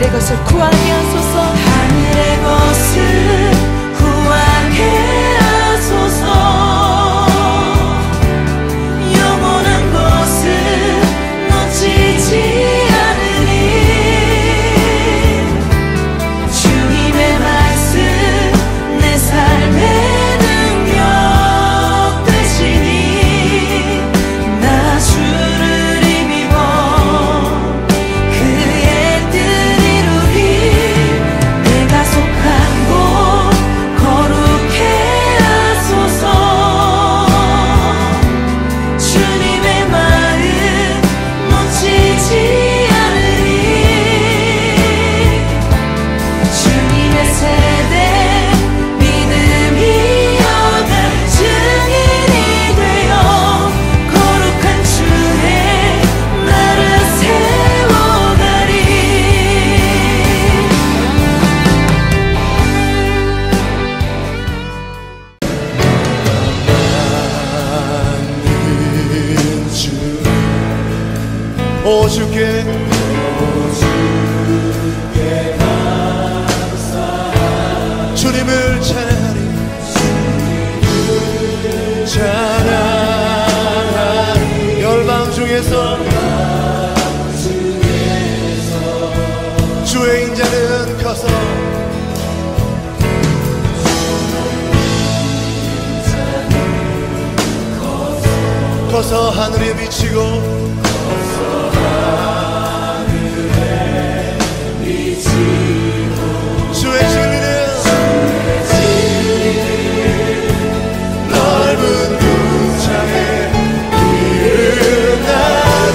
하늘의 것을 구하게 하소서. 하늘의 것을 구하게 하소서. 영원한 것을 놓치지 주께 감사 주님을 찬양하리 열방 중에서 주의 인자는 커서 하늘에 비치고 주의 진리는 넓은 궁창에 이르나니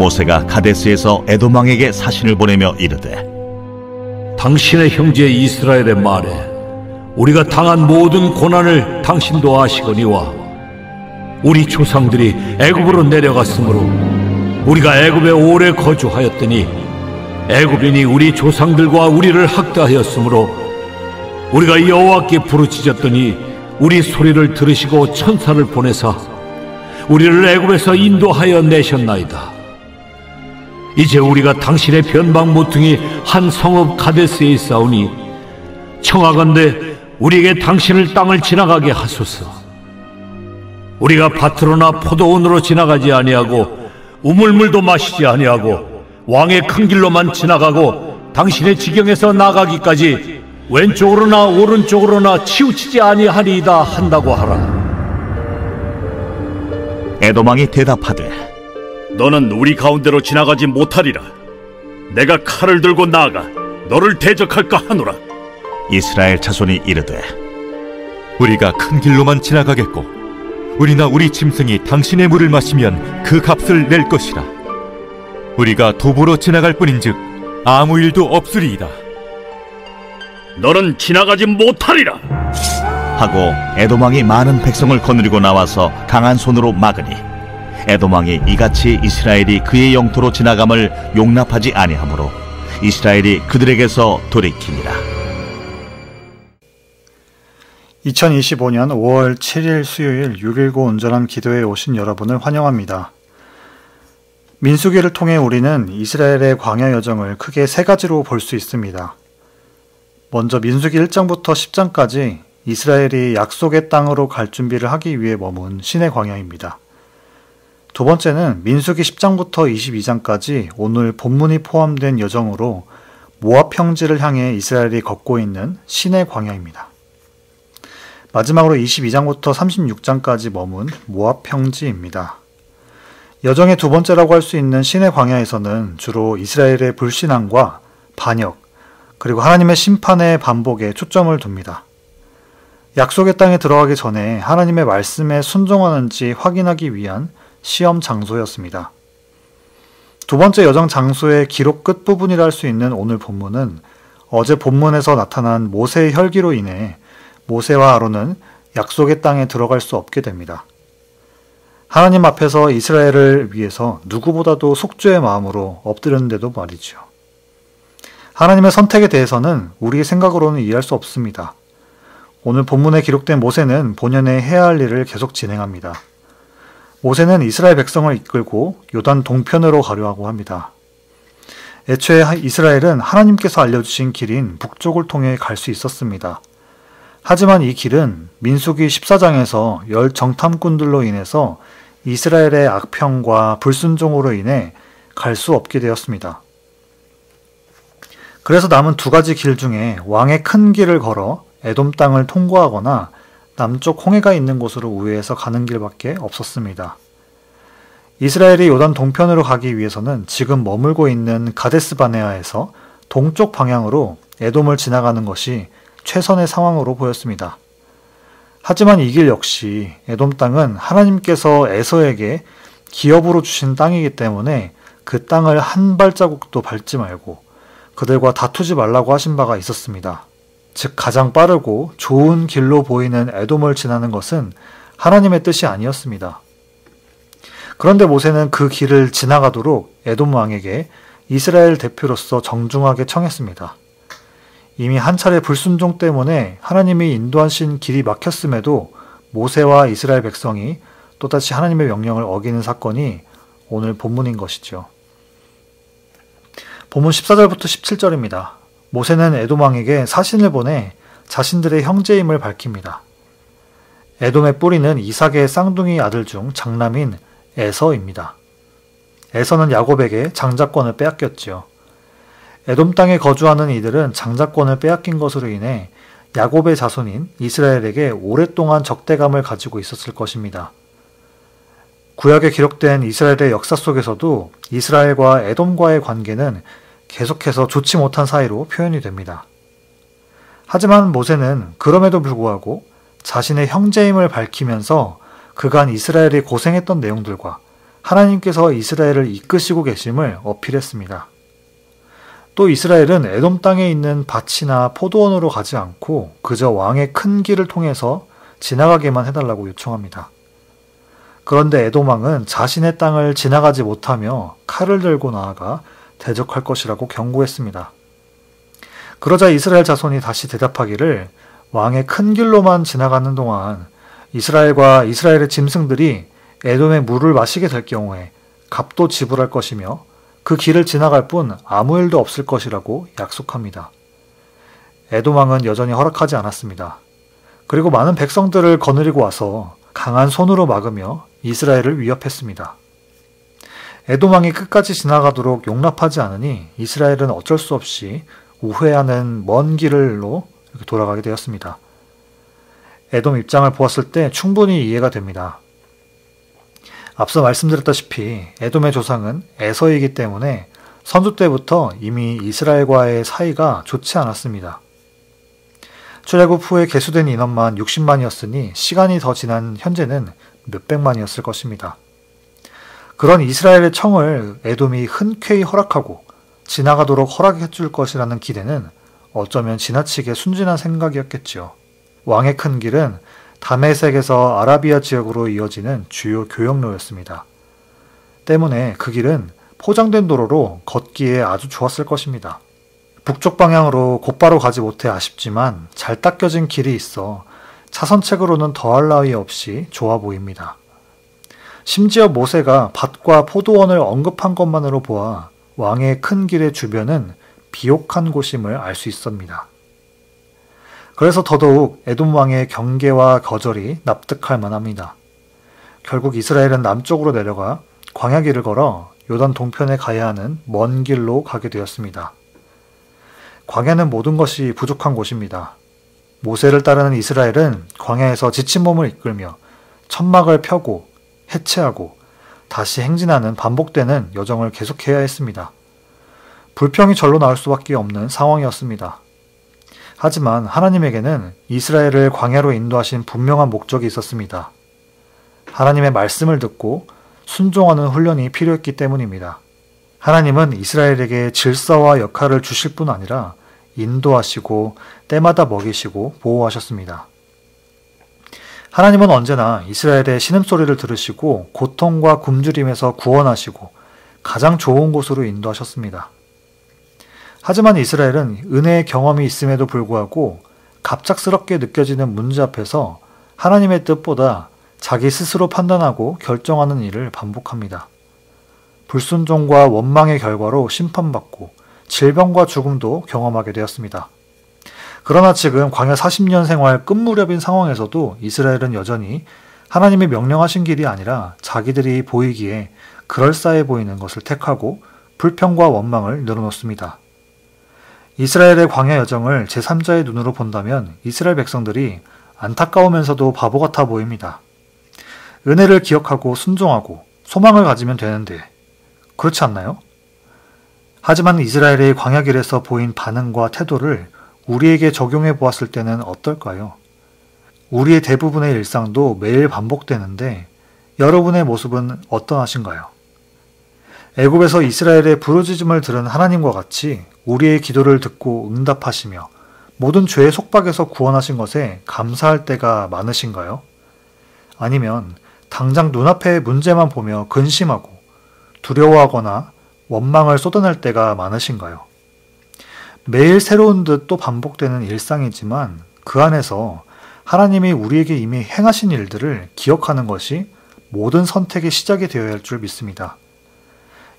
모세가 가데스에서 에돔왕에게 사신을 보내며 이르되 당신의 형제 이스라엘의 말에 우리가 당한 모든 고난을 당신도 아시거니와 우리 조상들이 애굽으로 내려갔으므로 우리가 애굽에 오래 거주하였더니 애굽인이 우리 조상들과 우리를 학대하였으므로 우리가 여호와께 부르짖었더니 우리 소리를 들으시고 천사를 보내사 우리를 애굽에서 인도하여 내셨나이다. 이제 우리가 당신의 변방 모퉁이 한 성읍 가데스에 있사오니 청하건대 우리에게 당신을 땅을 지나가게 하소서. 우리가 밭으로나 포도원으로 지나가지 아니하고 우물물도 마시지 아니하고 왕의 큰 길로만 지나가고 당신의 지경에서 나가기까지 왼쪽으로나 오른쪽으로나 치우치지 아니하리이다 한다고 하라. 에돔왕이 대답하되 너는 우리 가운데로 지나가지 못하리라. 내가 칼을 들고 나아가 너를 대적할까 하노라. 이스라엘 자손이 이르되 우리가 큰 길로만 지나가겠고 우리나 우리 짐승이 당신의 물을 마시면 그 값을 낼 것이라. 우리가 도보로 지나갈 뿐인즉 아무 일도 없으리이다. 너는 지나가지 못하리라. 하고 에돔왕이 많은 백성을 거느리고 나와서 강한 손으로 막으니 에돔왕이 이같이 이스라엘이 그의 영토로 지나감을 용납하지 아니하므로 이스라엘이 그들에게서 돌이키니라. 2025년 5월 7일 수요일 6.19 온전한 기도에 오신 여러분을 환영합니다. 민수기를 통해 우리는 이스라엘의 광야 여정을 크게 세 가지로 볼 수 있습니다. 먼저 민수기 1장부터 10장까지 이스라엘이 약속의 땅으로 갈 준비를 하기 위해 머문 신의 광야입니다. 두 번째는 민수기 10장부터 22장까지 오늘 본문이 포함된 여정으로 모압 평지를 향해 이스라엘이 걷고 있는 신의 광야입니다. 마지막으로 22장부터 36장까지 머문 모압 평지입니다. 여정의 두 번째라고 할 수 있는 신의 광야에서는 주로 이스라엘의 불신앙과 반역, 그리고 하나님의 심판의 반복에 초점을 둡니다. 약속의 땅에 들어가기 전에 하나님의 말씀에 순종하는지 확인하기 위한 시험 장소였습니다. 두 번째 여정 장소의 기록 끝부분이라 할 수 있는 오늘 본문은 어제 본문에서 나타난 모세의 혈기로 인해 모세와 아론은 약속의 땅에 들어갈 수 없게 됩니다. 하나님 앞에서 이스라엘을 위해서 누구보다도 속죄의 마음으로 엎드렸는데도 말이죠. 하나님의 선택에 대해서는 우리의 생각으로는 이해할 수 없습니다. 오늘 본문에 기록된 모세는 본연의 해야 할 일을 계속 진행합니다. 모세는 이스라엘 백성을 이끌고 요단 동편으로 가려 합니다. 애초에 이스라엘은 하나님께서 알려주신 길인 북쪽을 통해 갈 수 있었습니다. 하지만 이 길은 민수기 14장에서 열 정탐꾼들로 인해서 이스라엘의 악평과 불순종으로 인해 갈 수 없게 되었습니다. 그래서 남은 두 가지 길 중에 왕의 큰 길을 걸어 에돔 땅을 통과하거나 남쪽 홍해가 있는 곳으로 우회해서 가는 길밖에 없었습니다. 이스라엘이 요단 동편으로 가기 위해서는 지금 머물고 있는 가데스 바네아에서 동쪽 방향으로 에돔을 지나가는 것이 최선의 상황으로 보였습니다. 하지만 이 길 역시 에돔 땅은 하나님께서 에서에게 기업으로 주신 땅이기 때문에 그 땅을 한 발자국도 밟지 말고 그들과 다투지 말라고 하신 바가 있었습니다. 즉 가장 빠르고 좋은 길로 보이는 에돔을 지나는 것은 하나님의 뜻이 아니었습니다. 그런데 모세는 그 길을 지나가도록 에돔 왕에게 이스라엘 대표로서 정중하게 청했습니다. 이미 한 차례 불순종 때문에 하나님이 인도하신 길이 막혔음에도 모세와 이스라엘 백성이 또다시 하나님의 명령을 어기는 사건이 오늘 본문인 것이죠. 본문 14절부터 17절입니다. 모세는 에돔 왕에게 사신을 보내 자신들의 형제임을 밝힙니다. 에돔의 뿌리는 이삭의 쌍둥이 아들 중 장남인 에서입니다. 에서는 야곱에게 장자권을 빼앗겼지요. 에돔 땅에 거주하는 이들은 장자권을 빼앗긴 것으로 인해 야곱의 자손인 이스라엘에게 오랫동안 적대감을 가지고 있었을 것입니다. 구약에 기록된 이스라엘의 역사 속에서도 이스라엘과 에돔과의 관계는 계속해서 좋지 못한 사이로 표현이 됩니다. 하지만 모세는 그럼에도 불구하고 자신의 형제임을 밝히면서 그간 이스라엘이 고생했던 내용들과 하나님께서 이스라엘을 이끄시고 계심을 어필했습니다. 또 이스라엘은 에돔 땅에 있는 밭이나 포도원으로 가지 않고 그저 왕의 큰 길을 통해서 지나가게만 해달라고 요청합니다. 그런데 에돔 왕은 자신의 땅을 지나가지 못하며 칼을 들고 나아가 대적할 것이라고 경고했습니다. 그러자 이스라엘 자손이 다시 대답하기를 왕의 큰 길로만 지나가는 동안 이스라엘과 이스라엘의 짐승들이 에돔의 물을 마시게 될 경우에 값도 지불할 것이며 그 길을 지나갈 뿐 아무 일도 없을 것이라고 약속합니다. 에돔 왕은 여전히 허락하지 않았습니다. 그리고 많은 백성들을 거느리고 와서 강한 손으로 막으며 이스라엘을 위협했습니다. 에돔 왕이 끝까지 지나가도록 용납하지 않으니 이스라엘은 어쩔 수 없이 우회하는 먼 길로 이렇게 돌아가게 되었습니다. 에돔 입장을 보았을 때 충분히 이해가 됩니다. 앞서 말씀드렸다시피 에돔의 조상은 에서이기 때문에 선조 때부터 이미 이스라엘과의 사이가 좋지 않았습니다. 출애굽 후에 계수된 인원만 60만이었으니 시간이 더 지난 현재는 몇백만이었을 것입니다. 그런 이스라엘의 청을 에돔이 흔쾌히 허락하고 지나가도록 허락해 줄 것이라는 기대는 어쩌면 지나치게 순진한 생각이었겠지요. 왕의 큰 길은 다메섹에서 아라비아 지역으로 이어지는 주요 교역로였습니다. 때문에 그 길은 포장된 도로로 걷기에 아주 좋았을 것입니다. 북쪽 방향으로 곧바로 가지 못해 아쉽지만 잘 닦여진 길이 있어 차선책으로는 더할 나위 없이 좋아 보입니다. 심지어 모세가 밭과 포도원을 언급한 것만으로 보아 왕의 큰 길의 주변은 비옥한 곳임을 알 수 있습니다. 그래서 더더욱 에돔 왕의 경계와 거절이 납득할 만합니다. 결국 이스라엘은 남쪽으로 내려가 광야길을 걸어 요단 동편에 가야 하는 먼 길로 가게 되었습니다. 광야는 모든 것이 부족한 곳입니다. 모세를 따르는 이스라엘은 광야에서 지친 몸을 이끌며 천막을 펴고 해체하고 다시 행진하는 반복되는 여정을 계속해야 했습니다. 불평이 절로 나올 수밖에 없는 상황이었습니다. 하지만 하나님에게는 이스라엘을 광야로 인도하신 분명한 목적이 있었습니다. 하나님의 말씀을 듣고 순종하는 훈련이 필요했기 때문입니다. 하나님은 이스라엘에게 질서와 역할을 주실 뿐 아니라 인도하시고 때마다 먹이시고 보호하셨습니다. 하나님은 언제나 이스라엘의 신음소리를 들으시고 고통과 굶주림에서 구원하시고 가장 좋은 곳으로 인도하셨습니다. 하지만 이스라엘은 은혜의 경험이 있음에도 불구하고 갑작스럽게 느껴지는 문제 앞에서 하나님의 뜻보다 자기 스스로 판단하고 결정하는 일을 반복합니다. 불순종과 원망의 결과로 심판받고 질병과 죽음도 경험하게 되었습니다. 그러나 지금 광야 40년 생활 끝 무렵인 상황에서도 이스라엘은 여전히 하나님이 명령하신 길이 아니라 자기들이 보이기에 그럴싸해 보이는 것을 택하고 불평과 원망을 늘어놓습니다. 이스라엘의 광야 여정을 제3자의 눈으로 본다면 이스라엘 백성들이 안타까우면서도 바보 같아 보입니다. 은혜를 기억하고 순종하고 소망을 가지면 되는데 그렇지 않나요? 하지만 이스라엘의 광야길에서 보인 반응과 태도를 우리에게 적용해 보았을 때는 어떨까요? 우리의 대부분의 일상도 매일 반복되는데 여러분의 모습은 어떠하신가요? 애굽에서 이스라엘의 부르짖음을 들은 하나님과 같이 우리의 기도를 듣고 응답하시며 모든 죄의 속박에서 구원하신 것에 감사할 때가 많으신가요? 아니면 당장 눈앞의 문제만 보며 근심하고 두려워하거나 원망을 쏟아낼 때가 많으신가요? 매일 새로운 듯 또 반복되는 일상이지만 그 안에서 하나님이 우리에게 이미 행하신 일들을 기억하는 것이 모든 선택의 시작이 되어야 할 줄 믿습니다.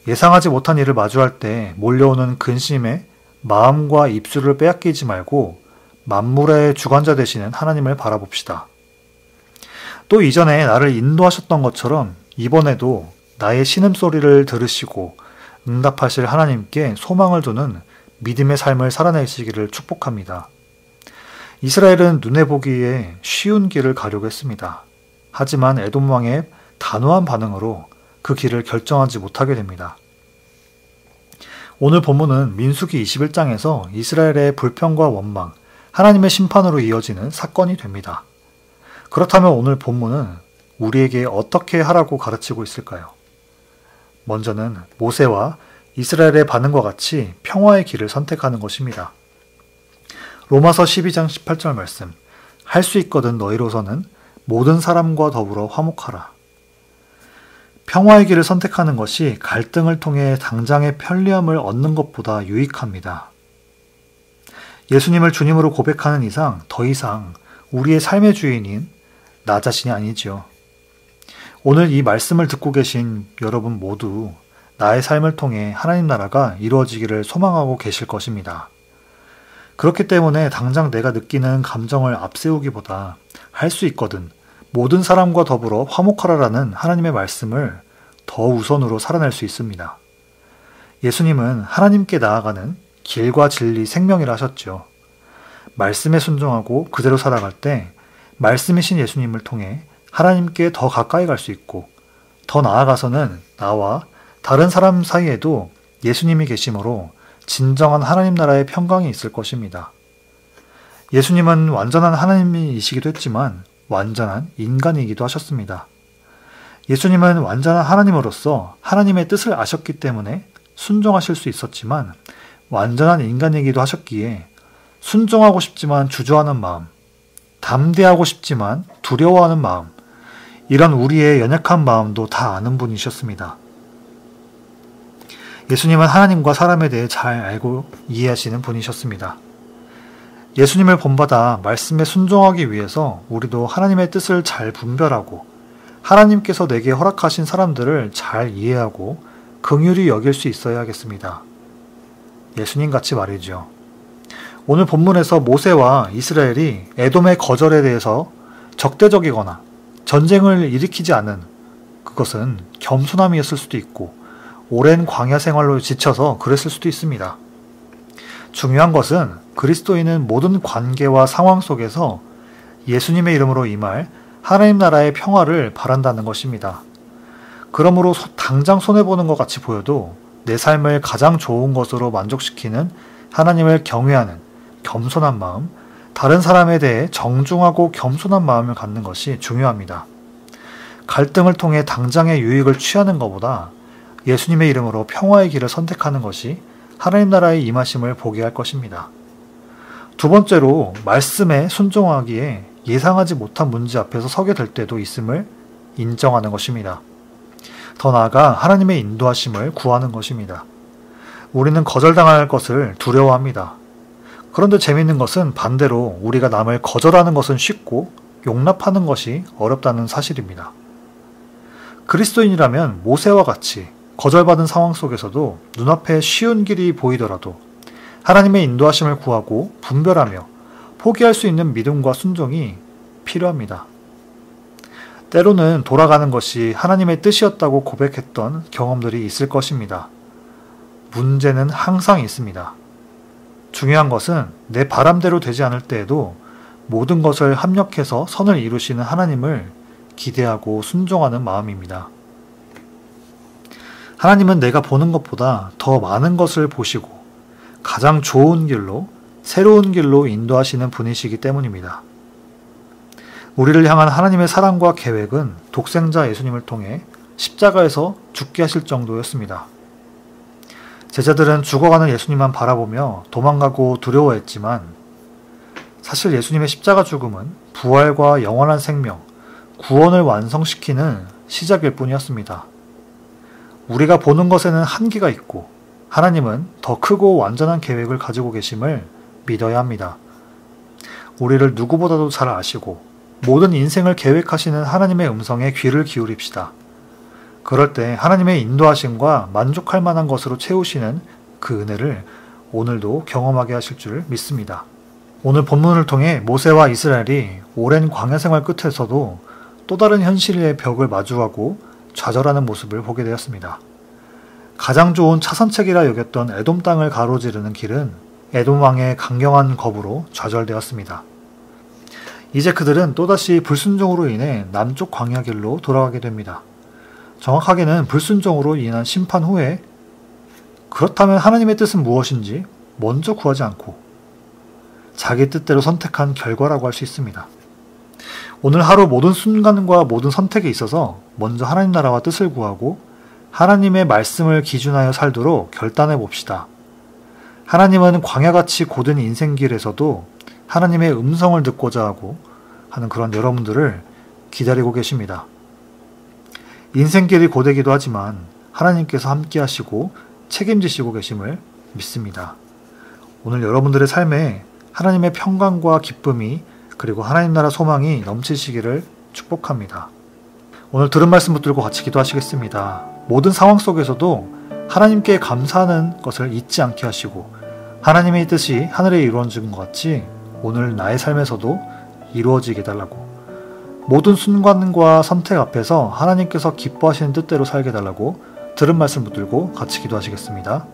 예상하지 못한 일을 마주할 때 몰려오는 근심에 마음과 입술을 빼앗기지 말고 만물의 주관자 되시는 하나님을 바라봅시다. 또 이전에 나를 인도하셨던 것처럼 이번에도 나의 신음소리를 들으시고 응답하실 하나님께 소망을 두는 믿음의 삶을 살아내시기를 축복합니다. 이스라엘은 눈에 보기에 쉬운 길을 가려고 했습니다. 하지만 에돔 왕의 단호한 반응으로 그 길을 결정하지 못하게 됩니다. 오늘 본문은 민수기 21장에서 이스라엘의 불평과 원망, 하나님의 심판으로 이어지는 사건이 됩니다. 그렇다면 오늘 본문은 우리에게 어떻게 하라고 가르치고 있을까요? 먼저는 모세와 이스라엘의 반응과 같이 평화의 길을 선택하는 것입니다. 로마서 12장 18절 말씀, 할 수 있거든 너희로서는 모든 사람과 더불어 화목하라. 평화의 길을 선택하는 것이 갈등을 통해 당장의 편리함을 얻는 것보다 유익합니다. 예수님을 주님으로 고백하는 이상 더 이상 우리의 삶의 주인인 나 자신이 아니지요. 오늘 이 말씀을 듣고 계신 여러분 모두 나의 삶을 통해 하나님 나라가 이루어지기를 소망하고 계실 것입니다. 그렇기 때문에 당장 내가 느끼는 감정을 앞세우기보다 할 수 있거든 모든 사람과 더불어 화목하라라는 하나님의 말씀을 더 우선으로 살아낼 수 있습니다. 예수님은 하나님께 나아가는 길과 진리, 생명이라 하셨죠. 말씀에 순종하고 그대로 살아갈 때 말씀이신 예수님을 통해 하나님께 더 가까이 갈 수 있고, 더 나아가서는 나와 다른 사람 사이에도 예수님이 계심으로 진정한 하나님 나라의 평강이 있을 것입니다. 예수님은 완전한 하나님이시기도 했지만 완전한 인간이기도 하셨습니다. 예수님은 완전한 하나님으로서 하나님의 뜻을 아셨기 때문에 순종하실 수 있었지만, 완전한 인간이기도 하셨기에 순종하고 싶지만 주저하는 마음, 담대하고 싶지만 두려워하는 마음, 이런 우리의 연약한 마음도 다 아는 분이셨습니다. 예수님은 하나님과 사람에 대해 잘 알고 이해하시는 분이셨습니다. 예수님을 본받아 말씀에 순종하기 위해서 우리도 하나님의 뜻을 잘 분별하고 하나님께서 내게 허락하신 사람들을 잘 이해하고 긍휼히 여길 수 있어야 하겠습니다. 예수님같이 말이죠. 오늘 본문에서 모세와 이스라엘이 에돔의 거절에 대해서 적대적이거나 전쟁을 일으키지 않은, 그것은 겸손함이었을 수도 있고 오랜 광야 생활로 지쳐서 그랬을 수도 있습니다. 중요한 것은 그리스도인은 모든 관계와 상황 속에서 예수님의 이름으로 임할 하나님 나라의 평화를 바란다는 것입니다. 그러므로 당장 손해보는 것 같이 보여도 내 삶을 가장 좋은 것으로 만족시키는 하나님을 경외하는 겸손한 마음, 다른 사람에 대해 정중하고 겸손한 마음을 갖는 것이 중요합니다. 갈등을 통해 당장의 유익을 취하는 것보다 예수님의 이름으로 평화의 길을 선택하는 것이 하나님 나라의 임하심을 보게 할 것입니다. 두 번째로, 말씀에 순종하기에 예상하지 못한 문제 앞에서 서게 될 때도 있음을 인정하는 것입니다. 더 나아가 하나님의 인도하심을 구하는 것입니다. 우리는 거절당할 것을 두려워합니다. 그런데 재미있는 것은 반대로 우리가 남을 거절하는 것은 쉽고 용납하는 것이 어렵다는 사실입니다. 그리스도인이라면 모세와 같이 거절받은 상황 속에서도 눈앞에 쉬운 길이 보이더라도 하나님의 인도하심을 구하고 분별하며 포기할 수 있는 믿음과 순종이 필요합니다. 때로는 돌아가는 것이 하나님의 뜻이었다고 고백했던 경험들이 있을 것입니다. 문제는 항상 있습니다. 중요한 것은 내 바람대로 되지 않을 때에도 모든 것을 합력해서 선을 이루시는 하나님을 기대하고 순종하는 마음입니다. 하나님은 내가 보는 것보다 더 많은 것을 보시고 가장 좋은 길로, 새로운 길로 인도하시는 분이시기 때문입니다. 우리를 향한 하나님의 사랑과 계획은 독생자 예수님을 통해 십자가에서 죽게 하실 정도였습니다. 제자들은 죽어가는 예수님만 바라보며 도망가고 두려워했지만, 사실 예수님의 십자가 죽음은 부활과 영원한 생명, 구원을 완성시키는 시작일 뿐이었습니다. 우리가 보는 것에는 한계가 있고 하나님은 더 크고 완전한 계획을 가지고 계심을 믿어야 합니다. 우리를 누구보다도 잘 아시고 모든 인생을 계획하시는 하나님의 음성에 귀를 기울입시다. 그럴 때 하나님의 인도하심과 만족할 만한 것으로 채우시는 그 은혜를 오늘도 경험하게 하실 줄 믿습니다. 오늘 본문을 통해 모세와 이스라엘이 오랜 광야 생활 끝에서도 또 다른 현실의 벽을 마주하고 좌절하는 모습을 보게 되었습니다. 가장 좋은 차선책이라 여겼던 에돔 땅을 가로지르는 길은 에돔 왕의 강경한 겁으로 좌절되었습니다. 이제 그들은 또다시 불순종으로 인해 남쪽 광야 길로 돌아가게 됩니다. 정확하게는 불순종으로 인한 심판 후에, 그렇다면 하나님의 뜻은 무엇인지 먼저 구하지 않고 자기 뜻대로 선택한 결과라고 할 수 있습니다. 오늘 하루 모든 순간과 모든 선택에 있어서 먼저 하나님 나라와 뜻을 구하고 하나님의 말씀을 기준하여 살도록 결단해 봅시다. 하나님은 광야같이 고된 인생길에서도 하나님의 음성을 듣고자 하고 하는 그런 여러분들을 기다리고 계십니다. 인생길이 고되기도 하지만 하나님께서 함께 하시고 책임지시고 계심을 믿습니다. 오늘 여러분들의 삶에 하나님의 평강과 기쁨이, 그리고 하나님 나라 소망이 넘치시기를 축복합니다. 오늘 들은 말씀 붙들고 같이 기도하시겠습니다. 모든 상황 속에서도 하나님께 감사하는 것을 잊지 않게 하시고 하나님의 뜻이 하늘에 이루어진 것 같이 오늘 나의 삶에서도 이루어지게 해달라고, 모든 순간과 선택 앞에서 하나님께서 기뻐하시는 뜻대로 살게 해달라고 들은 말씀 붙들고 같이 기도하시겠습니다.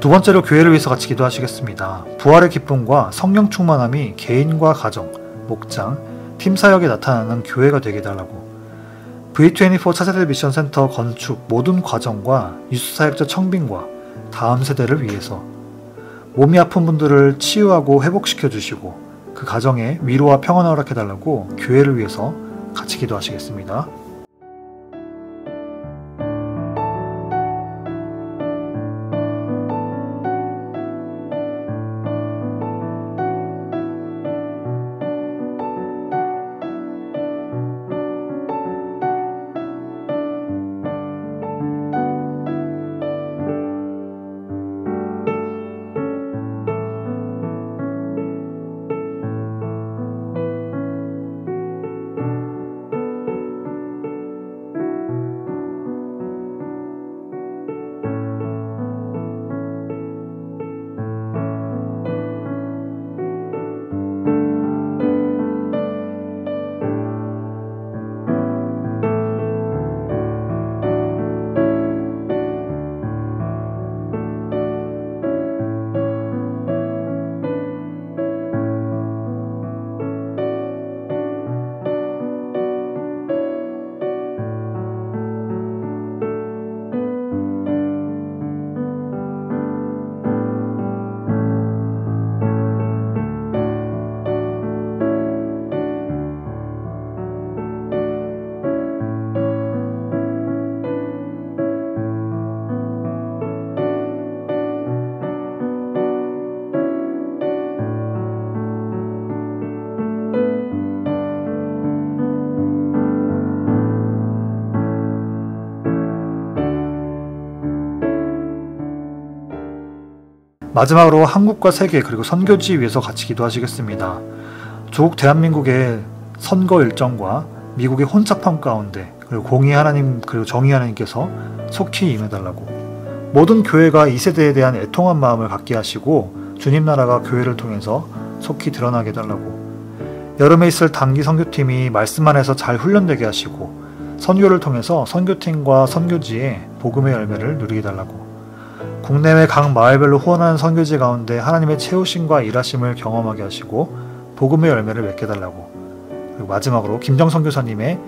두 번째로 교회를 위해서 같이 기도하시겠습니다. 부활의 기쁨과 성령 충만함이 개인과 가정, 목장, 팀 사역에 나타나는 교회가 되게 해달라고. V24 차세대 미션 센터 건축 모든 과정과 유수사역자 청빙과 다음 세대를 위해서 몸이 아픈 분들을 치유하고 회복시켜 주시고 그 가정에 위로와 평안을 허락해달라고 교회를 위해서 같이 기도하시겠습니다. 마지막으로 한국과 세계 그리고 선교지 위해서 같이 기도하시겠습니다. 조국 대한민국의 선거 일정과 미국의 혼잡함 가운데 그리고 공의 하나님 그리고 정의 하나님께서 속히 임해달라고. 모든 교회가 이 세대에 대한 애통한 마음을 갖게 하시고 주님 나라가 교회를 통해서 속히 드러나게 해달라고. 여름에 있을 단기 선교팀이 말씀 안에서 잘 훈련되게 하시고 선교를 통해서 선교팀과 선교지에 복음의 열매를 누리게 해달라고. 국내외 각 마을별로 후원하는 선교지 가운데 하나님의 채우심과 일하심을 경험하게 하시고 복음의 열매를 맺게 해달라고. 그리고 마지막으로 김정 선교사님의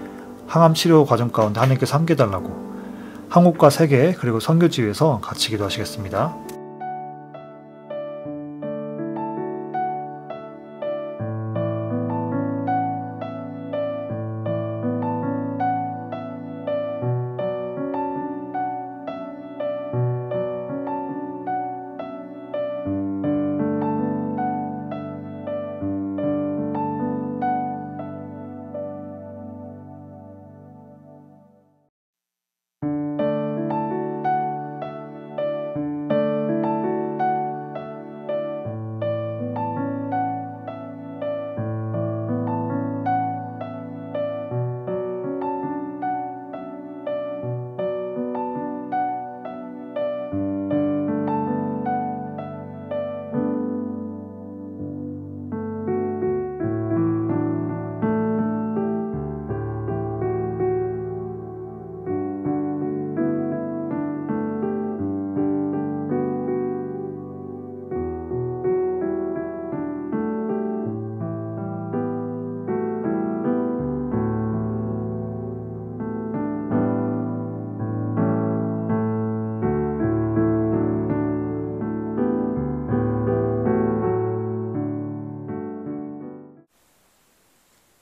항암 치료 과정 가운데 하나님께서 함께 해달라고. 한국과 세계 그리고 선교지 위에서 같이 기도하시겠습니다.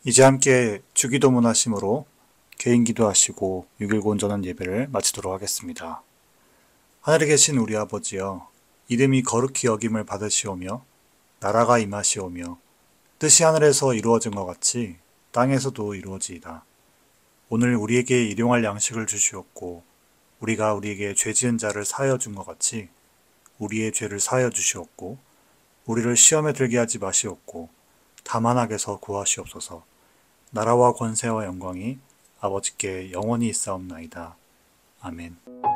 이제 함께 주기도문 하심으로 개인 기도하시고 6.19 온전한 예배를 마치도록 하겠습니다. 하늘에 계신 우리 아버지여, 이름이 거룩히 여김을 받으시오며 나라가 임하시오며 뜻이 하늘에서 이루어진 것 같이 땅에서도 이루어지이다. 오늘 우리에게 일용할 양식을 주시옵고 우리가 우리에게 죄 지은 자를 사하여 준 것 같이 우리의 죄를 사하여 주시옵고 우리를 시험에 들게 하지 마시옵고 다만 악에서 구하시옵소서. 나라와 권세와 영광이 아버지께 영원히 있사옵나이다. 아멘.